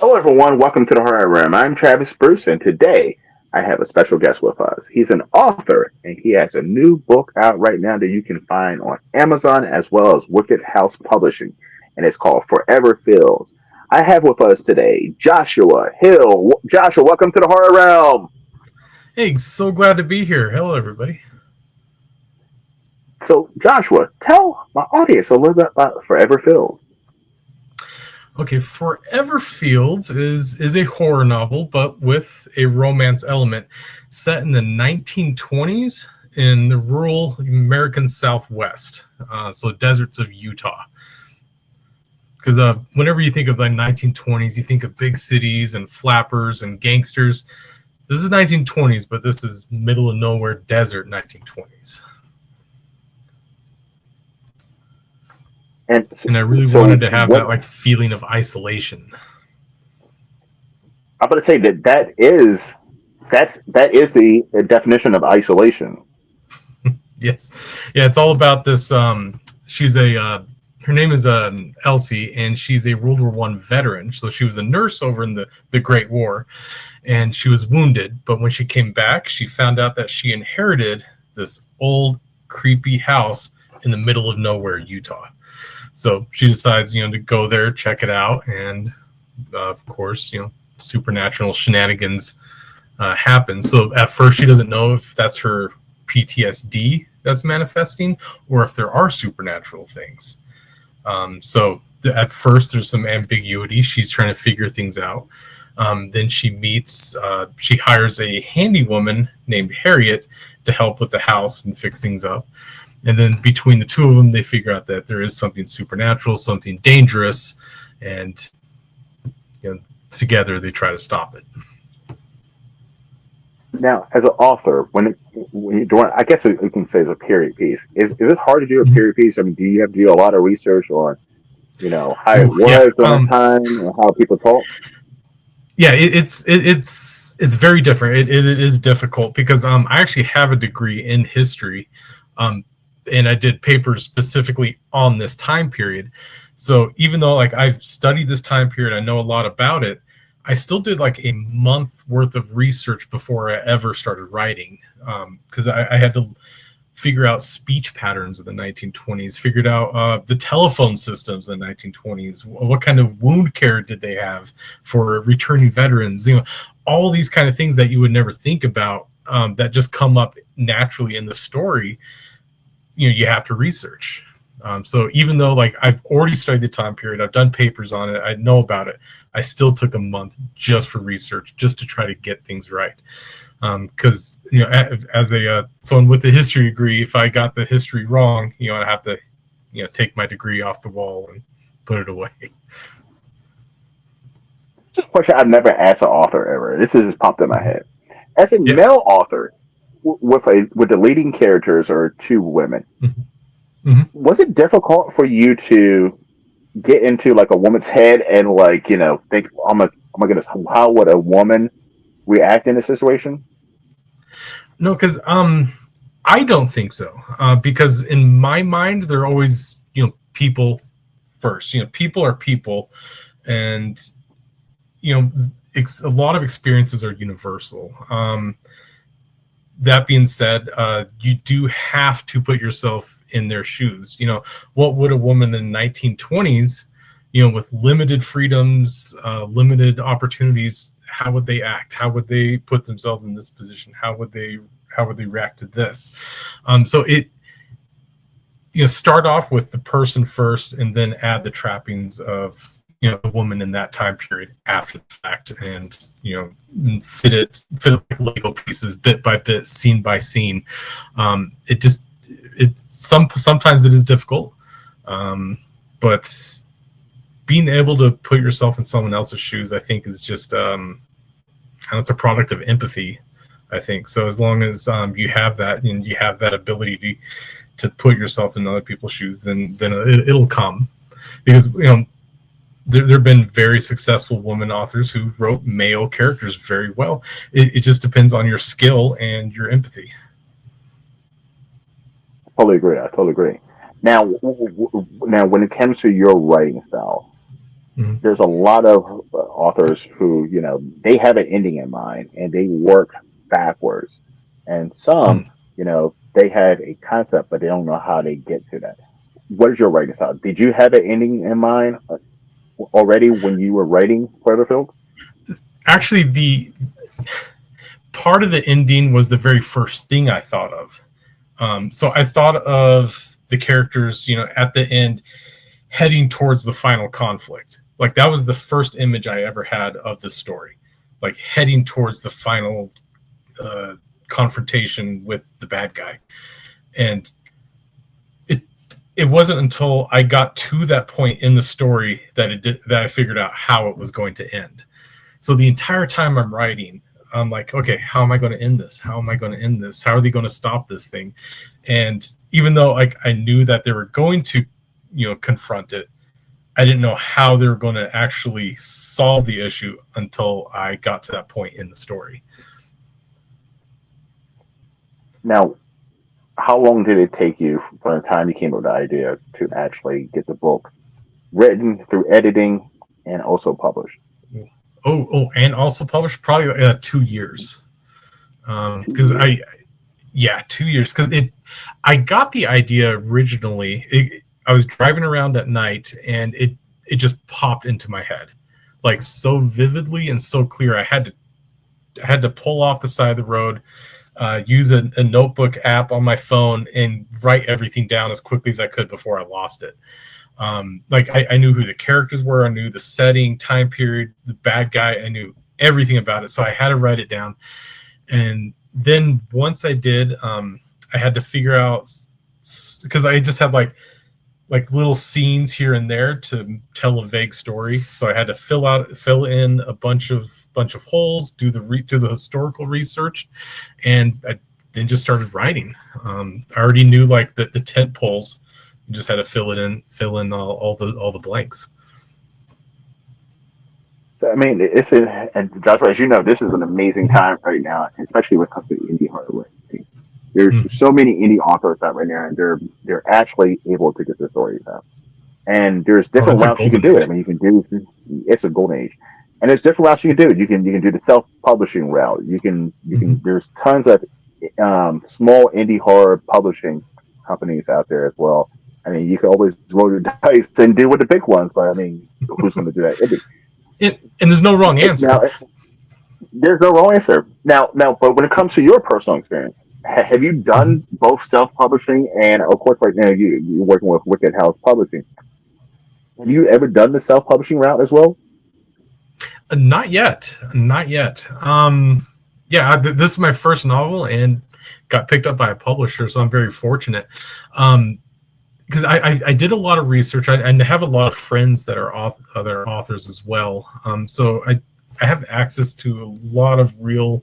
Hello, everyone. Welcome to the Horror Room. I'm Travis Bruce, and today I have a special guest with us. He's an author, and he has a new book out right now that you can find on Amazon as well as Wicked House Publishing, and it's called Forever Fields. I have with us today Joshua Hill. Joshua, welcome to the Horror Realm. Hey, so glad to be here. Hello, everybody. So, Joshua, tell my audience a little bit about Forever Fields. Okay, Forever Fields is a horror novel, but with a romance element, set in the 1920s in the rural American Southwest, so deserts of Utah. Because whenever you think of the 1920s, you think of big cities and flappers and gangsters. This is 1920s, but this is middle of nowhere desert 1920s. And I really wanted to have that feeling of isolation. I'm going to say that is the definition of isolation. Yes, yeah, it's all about this. She's her name is Elsie, and she's a World War I veteran. So she was a nurse over in the Great War, and she was wounded. But when she came back, she found out that she inherited this old, creepy house in the middle of nowhere, Utah. So she decides, to go there, check it out, and of course, supernatural shenanigans happen. So at first, she doesn't know if that's her PTSD that's manifesting, or if there are supernatural things. At first, there's some ambiguity. She's trying to figure things out. Then she hires a handy woman named Harriet to help with the house and fix things up. And then between the two of them, they figure out that there is something supernatural, something dangerous, and together they try to stop it. Now, as an author, when you're doing, I guess you can say it's a period piece. Is it hard to do a period piece? I mean, do you have to do a lot of research on, how it was at the time and how people talk? Yeah, it's very different. It is difficult because I actually have a degree in history. And I did papers specifically on this time period. So even though I've studied this time period, I know a lot about it, I still did a month worth of research before I ever started writing. Because I had to figure out speech patterns of the 1920s, figured out the telephone systems in the 1920s, what kind of wound care did they have for returning veterans, all these kind of things that you would never think about that just come up naturally in the story. You have to research. So even though I've already studied the time period, I've done papers on it, I know about it, I still took a month just for research, just to try to get things right. Because as someone with a history degree, if I got the history wrong, I'd have to take my degree off the wall and put it away. This is a question I've never asked an author ever. This has just popped in my head. As a male author, with the leading characters are two women. Mm-hmm. Was it difficult for you to get into a woman's head and think, oh my goodness, how would a woman react in this situation? No, because I don't think so. Because in my mind, they're always people first. People are people, and a lot of experiences are universal. That being said, you do have to put yourself in their shoes. What would a woman in the 1920s, with limited freedoms, limited opportunities, how would they act? How would they put themselves in this position? How would they react to this? So it, start off with the person first, and then add the trappings of a woman in that time period after the fact, and fit it like Lego pieces, bit by bit, scene by scene. Sometimes it is difficult, but being able to put yourself in someone else's shoes, I think, is just it's a product of empathy, I think. So as long as you have that, and you have that ability to put yourself in other people's shoes, then it'll come. Because there have been very successful women authors who wrote male characters very well. It just depends on your skill and your empathy. I totally agree. Now, when it comes to your writing style, Mhm. there's a lot of authors who, they have an ending in mind and they work backwards. And some, Mhm. they have a concept, but they don't know how they get to that. What is your writing style? Did you have an ending in mind already when you were writing Cloverfield? Actually, the part of the ending was the very first thing I thought of. So I thought of the characters, at the end heading towards the final conflict. Like that was the first image I ever had of the story, like heading towards the final uh, confrontation with the bad guy. And it it wasn't until I got to that point in the story that I figured out how it was going to end. So the entire time I'm writing, I'm like, okay, how am I going to end this? How am I going to end this? How are they going to stop this thing? And even though like I knew that they were going to, confront it, I didn't know how they were going to actually solve the issue until I got to that point in the story. Now, how long did it take you from the time you came up with the idea to actually get the book written through editing and also published? And also published probably 2 years. Two Because years. yeah, 2 years. Because I got the idea originally. I was driving around at night, and it just popped into my head, like so vividly and so clear. I had to pull off the side of the road, use a notebook app on my phone, and write everything down as quickly as I could before I lost it. Like I knew who the characters were, I knew the setting, time period, the bad guy, I knew everything about it, so I had to write it down. And then once I did, I had to figure out, because I just had like little scenes here and there to tell a vague story. So I had to fill in a bunch of holes, do the historical research, and I then just started writing. I already knew like the tent poles. You just had to fill in all the blanks. So I mean, and Joshua, as you know, this is an amazing time right now, especially when it comes to indie horror writing. There's Mm. so many indie authors out right now, and they're actually able to get their stories out. And there's Oh, different it's a routes you can golden do it. I age. mean, you can do it's a golden age, and there's different routes you can do. You can do the self publishing route. You can. Mm-hmm. There's tons of small indie horror publishing companies out there as well. I mean, you can always roll your dice and do with the big ones, but I mean, who's going to do that? And there's no wrong answer. Now, there's no wrong answer. Now, but when it comes to your personal experience, have you Mhm. done both self publishing and, of course, right now you're working with Wicked House Publishing? Have you ever done the self publishing route as well? Not yet. Not yet. Yeah, this is my first novel and got picked up by a publisher, so I'm very fortunate. Because I did a lot of research. I have a lot of friends that are other authors as well. So I have access to a lot of real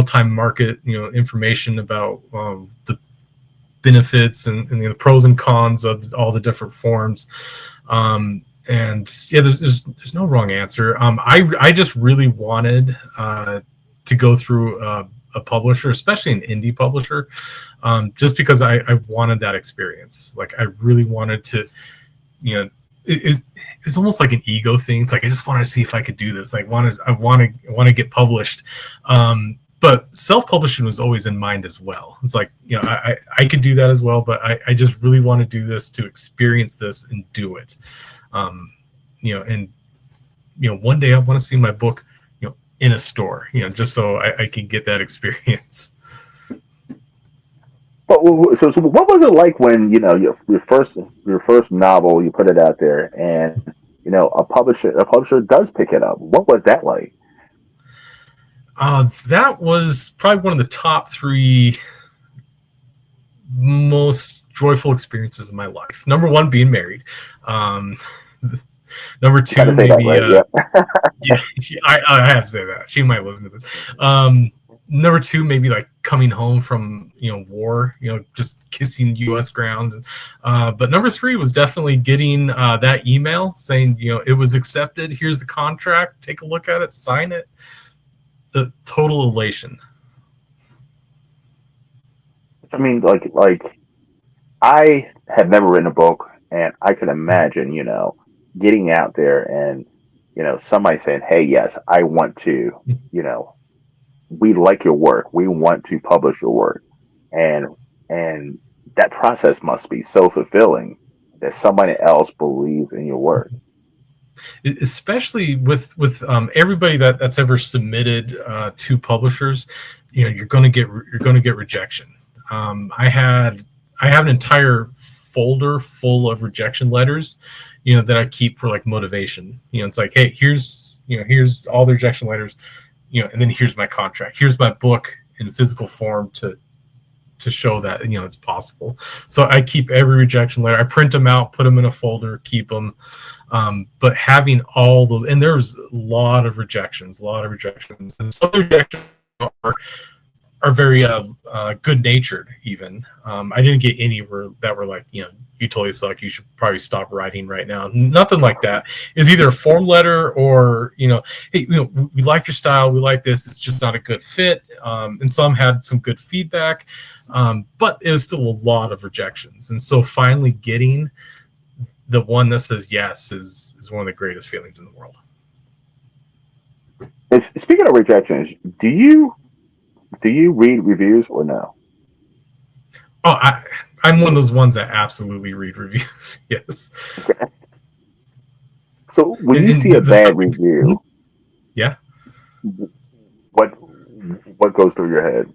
time market information about the benefits and the pros and cons of all the different forms. And yeah, there's no wrong answer. I just really wanted to go through a publisher, especially an indie publisher, just because I wanted that experience. Like I really wanted to, you know, it's almost like an ego thing. It's like I just want to see if I could do this. Like I want to get published. But self-publishing was always in mind as well. It's like, I could do that as well, but I just really want to do this to experience this and do it. Um, and one day I want to see my book, in a store, just so I can get that experience. But so what was it like when your first novel, you put it out there, and a publisher does pick it up? What was that like? That was probably one of the top three most joyful experiences of my life. Number one, being married. Um, number You got two, to say that, maybe right? Yeah. yeah, I have to say that she might listen to this. Number two, maybe like coming home from war, just kissing U.S. ground. But number three was definitely getting that email saying it was accepted. Here's the contract. Take a look at it. Sign it. The total elation. I mean, like I have never written a book, and I can imagine, getting out there and, somebody saying, hey, yes, I want to, you know, we like your work. We want to publish your work. And, and that process must be so fulfilling that somebody else believes in your work. Especially with everybody that's ever submitted to publishers. You're going to get rejection. I have an entire folder full of rejection letters, that I keep for like motivation. It's like, hey, here's all the rejection letters, and then here's my contract, here's my book in physical form to show that it's possible. So I keep every rejection letter, I print them out, put them in a folder, keep them. But having all those, and there's a lot of rejections, and some rejections are very good natured. Even I didn't get any that were like, you totally suck, you should probably stop writing right now. Nothing like that. It's either a form letter or hey, we like your style, we like this, it's just not a good fit. And some had some good feedback, but it was still a lot of rejections. And so finally getting the one that says yes is one of the greatest feelings in the world. And speaking of rejections, do you read reviews or no? Oh, I'm one of those ones that absolutely read reviews. Yes. So when you And see a bad review, yeah. what what goes through your head?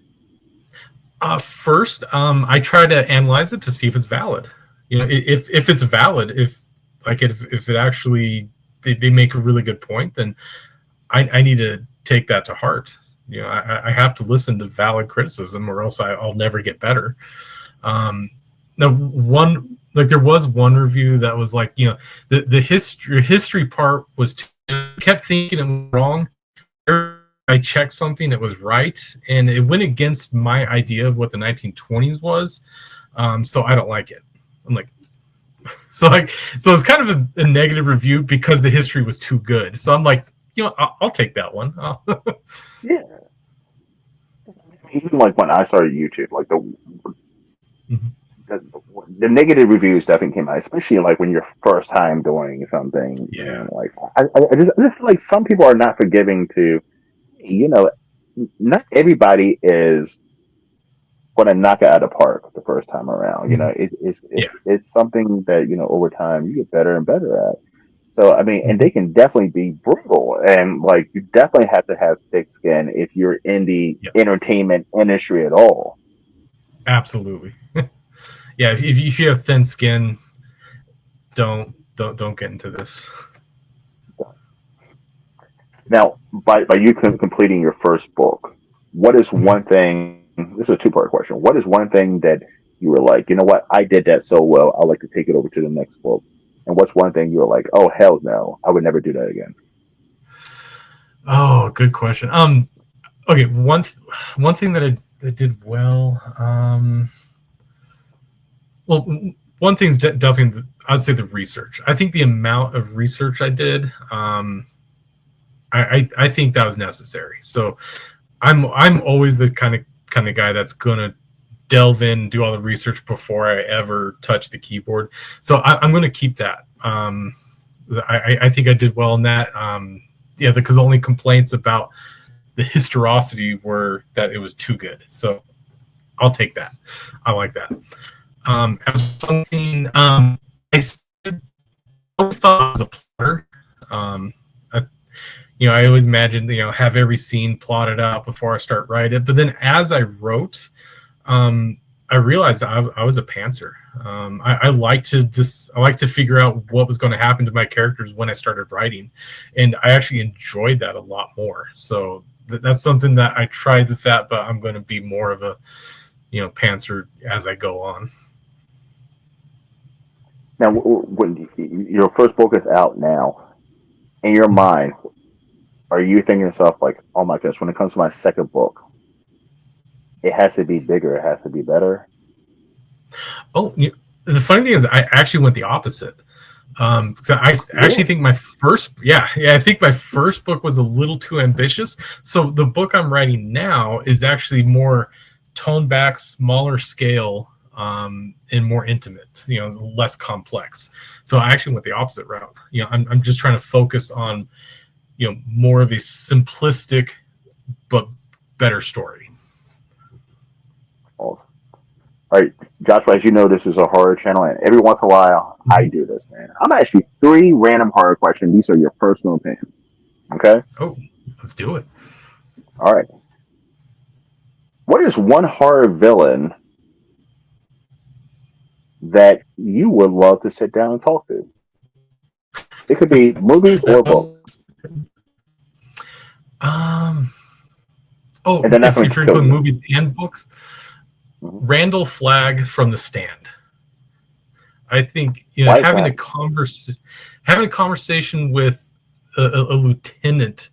First, I try to analyze it to see if it's valid. If it's valid, if it actually they make a really good point, then I need to take that to heart. I have to listen to valid criticism, or else I'll never get better. Now, there was one review that was like, the history part was kept thinking it was wrong. I checked something, it was right, and it went against my idea of what the 1920s was. So I don't like it. I'm like, so it's kind of a negative review because the history was too good. So I'm like, I'll take that one. Yeah. Even like when I started YouTube, like Mhm. the, the negative reviews definitely came out, especially like when you're first time doing something. Yeah. And like I just feel like some people are not forgiving to, you know, not everybody is going to knock it out of the park the first time around. Mhm. It's Yeah. it's something that over time you get better and better at. So I mean, and Mhm. they can definitely be brutal, and like you definitely have to have thick skin if you're in the Yes. entertainment industry at all. Absolutely. Yeah. If you have thin skin, don't get into this. Now, by you completing your first book, what is Mhm. one thing? This is a two-part question. What is one thing that you were like, you know what, I did that so well, I'd like to take it over to the next book? And what's one thing you were like, oh hell no, I would never do that again? Oh, good question. Okay. One thing that did well. Well, one thing's definitely, I'd say, the research. I think the amount of research I did, I think that was necessary. So I'm always the kind of guy that's gonna delve in, do all the research before I ever touch the keyboard. So I'm gonna keep that. I think I did well in that. Yeah, because the only complaints about the historicity were that it was too good. So I'll take that. I like that. As something, I always thought I was a plotter. Um, I, I always imagined, have every scene plotted out before I start writing it. But then as I wrote, um, I realized I was a pantser. I like to figure out what was going to happen to my characters when I started writing, and I actually enjoyed that a lot more. So that's something that I tried with that, but I'm going to be more of a pantser as I go on. Now, when your first book is out now, in your mind, are you thinking to yourself like, oh my goodness, when it comes to my second book, it has to be bigger, it has to be better? Oh, the funny thing is, I actually went the opposite. So I actually Really? think I think my first book was a little too ambitious. So the book I'm writing now is actually more toned back, smaller scale. and more intimate, less complex. So I actually went the opposite route. I'm just trying to focus on, more of a simplistic but better story. Awesome. All right, Joshua, as you know, this is a horror channel, and every once in a while, I do this, man. I'm going to ask you 3 random horror questions. These are your personal opinion. Okay? Oh, let's do it. All right. What is one horror villain that you would love to sit down and talk to? It could be movies or books. Oh, and if you're including movies and books, Randall Flagg from The Stand. I think having a conversation with a lieutenant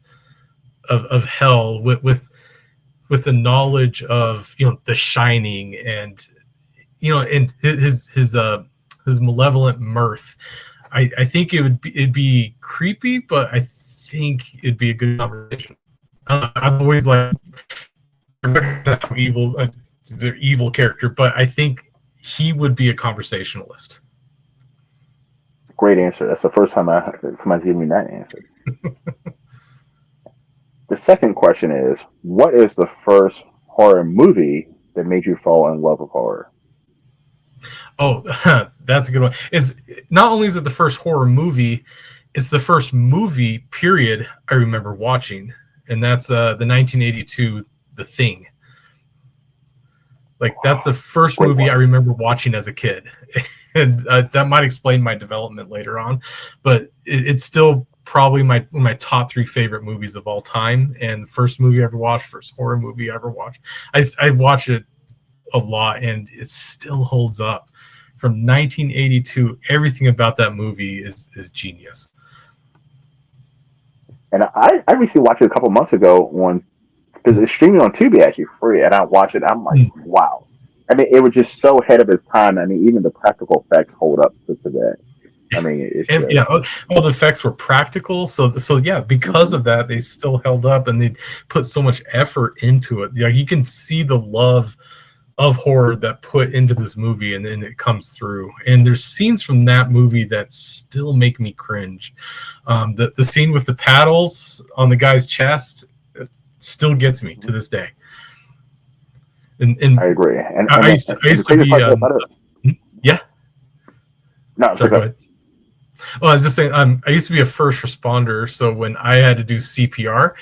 of hell with the knowledge of The Shining and and his malevolent mirth. I think it'd be creepy, but I think it'd be a good conversation. I've always liked evil. They're evil character, but I think he would be a conversationalist. Great answer. That's the first time somebody's given me that answer. The second question is, what is the first horror movie that made you fall in love with horror? Oh, that's a good one. Is not only is it the first horror movie, it's the first movie period I remember watching, and that's the 1982 The Thing. Like, that's the first movie I remember watching as a kid. And that might explain my development later on. But it's still probably my top 3 favorite movies of all time. And first movie I ever watched, first horror movie I ever watched. I watch it a lot, and it still holds up. From 1982, everything about that movie is genius. And I recently watched it a couple months ago because it's streaming on Tubi actually free, and I watched it. I'm like, wow. I mean, it was just so ahead of its time. I mean, even the practical effects hold up to today. I mean, it's all the effects were practical. So yeah, because of that, they still held up, and they put so much effort into it. You can see the love of horror that put into this movie, and then it comes through. And there's scenes from that movie that still make me cringe. The scene with the paddles on the guy's chest still gets me to this day. And I agree. And I used to be yeah. No, sorry, go ahead. Well, I was just saying, I used to be a first responder, so when I had to do CPR,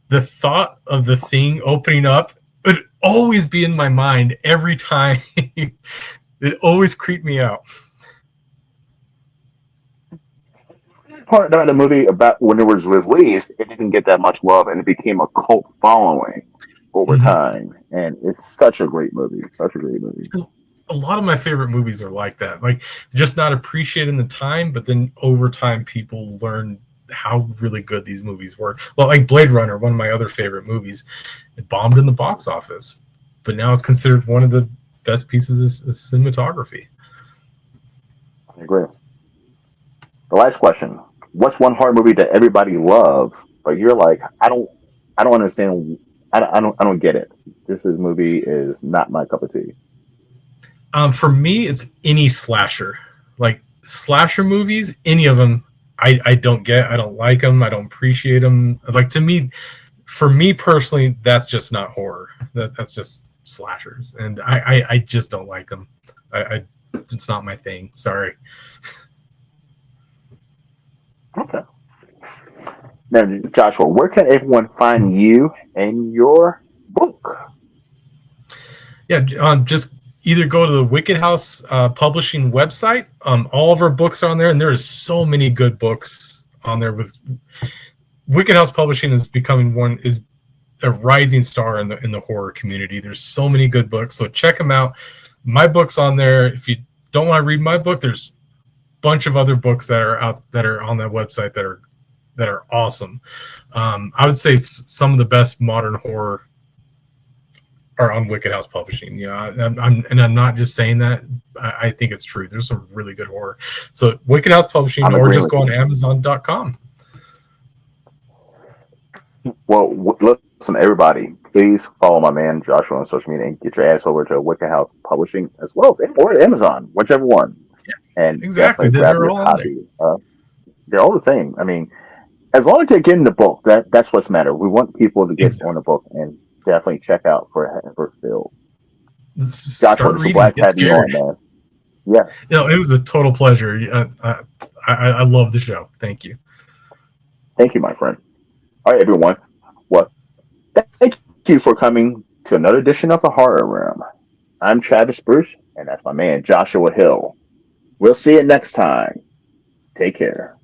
the thought of the thing opening up would always be in my mind every time. It always creeped me out. Part about the movie, about when it was released, it didn't get that much love, and it became a cult following over time. And it's such a great movie. Such a great movie. A lot of my favorite movies are like that. Like, just not appreciated in the time, but then over time, people learn how really good these movies were. Well, like Blade Runner, one of my other favorite movies, it bombed in the box office, but now it's considered one of the best pieces of cinematography. I agree. The last question: what's one horror movie that everybody loves, but you're like, I don't understand. I don't get it. This movie is not my cup of tea. For me, it's any slasher. Like, slasher movies, any of them, I don't get. I don't like them. I don't appreciate them. Like, to me, for me personally, that's just not horror. That's just slashers, and I just don't like them. It's not my thing. Sorry. Okay. Now, Joshua, where can everyone find you and your book? Yeah, just either go to the Wicked House Publishing website. All of our books are on there, and there is so many good books on there. With Wicked House Publishing is a rising star in the horror community. There's so many good books, so check them out. My book's on there. If you don't want to read my book, there's a bunch of other books that are out that are on that website that are awesome. I would say some of the best modern horror are on Wicked House Publishing. I'm not just saying that. I think it's true. There's some really good horror. So Wicked House Publishing, or just go on Amazon.com. Well, let's Listen, everybody, please follow my man Joshua on social media and get your ass over to Wicked House Publishing as well as or Amazon, whichever one, and Exactly. definitely They're, grab they're your all on there. copy. They're all the same. I mean, as long as they're getting the book, that's what's matter. We want people to get on Exactly. the book and definitely check out for Phil. Joshua, Start it's a reading. blast to Get have you scared. on, man. Yes. It was a total pleasure. I love the show. Thank you. Thank you, my friend. All right, everyone. Well, thank you for coming to another edition of the Horror Room. I'm Travis Bruce, and that's my man Joshua Hill. We'll see you next time. Take care.